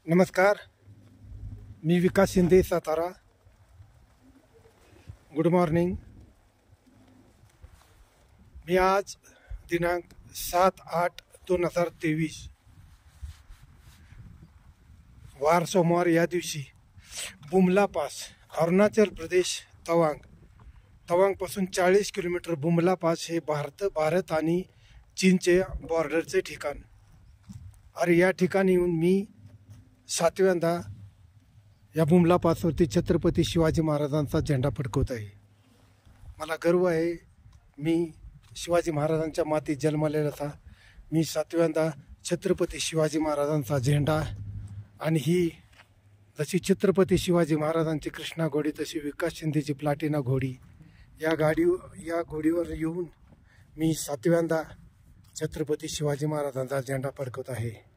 नमस्कार, मी Vikas Shinde Satara. Good morning. मी आज दिनांक 7/8/2023 वार सोमवार या दिवशी बुमला पास, अरुणाचल प्रदेश, तवांगपासून 40 किलोमीटर बुमला पास हे भारत आणि चीनचे बॉर्डरचे ठिकाण। अरे या ठिकाणी येऊन मी 7व्यांदा या बुमला पासवरती छत्रपती शिवाजी महाराजांचा झेंडा फडकवत आहे। मला गर्व आहे, मी शिवाजी महाराजांच्या मातीत जन्मलेला था। मी 7व्यांदा छत्रपती शिवाजी महाराजांचा झेंडा आणि ही जशी छत्रपती शिवाजी महाराजांची कृष्णा घोडी तशी विकास शिंदेची प्लाटिना घोडी या घोडीवर येऊन मी 7व्यांदा छत्रपती शिवाजी महाराजांचा झेंडा फडकवत आहे।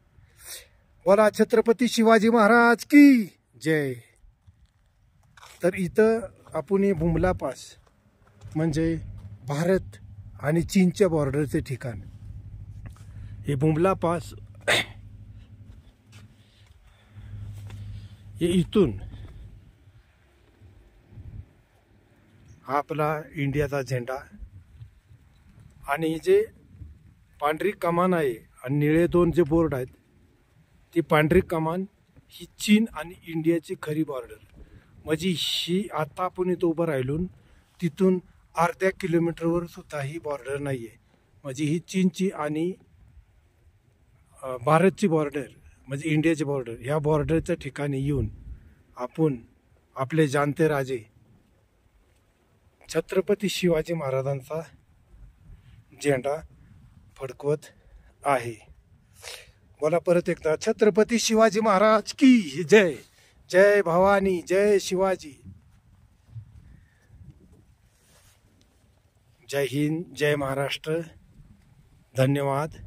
बोला छत्रपती शिवाजी महाराज की जय। तर इथं आपण हे बुमला पास म्हणजे भारत आणि चीनच्या बॉर्डरचे ठिकाण। हे बुमला पास हे इथून हा आपला इंडियाचा झेंडा आणि जे पांढरी कमान आहे आणि निळे दोन जे बोर्ड आहेत ती पांढरी कमान ही चीन आणि इंडियाची खरी बॉर्डर। म्हणजे ही आता आपण इथं उभं राहिलो तिथून अर्ध्या किलोमीटरवर सुद्धा ही बॉर्डर नाही आहे। म्हणजे ही चीनची आणि भारतची बॉर्डर म्हणजे इंडियाची बॉर्डर। ह्या बॉर्डरच्या ठिकाणी येऊन आपण आपले जाणते राजे छत्रपती शिवाजी महाराजांचा झेंडा फडकवत आहे। बोला परत एकदा छत्रपती शिवाजी महाराज की जय। जय भवानी, जय शिवाजी। जय हिंद, जय महाराष्ट्र। धन्यवाद।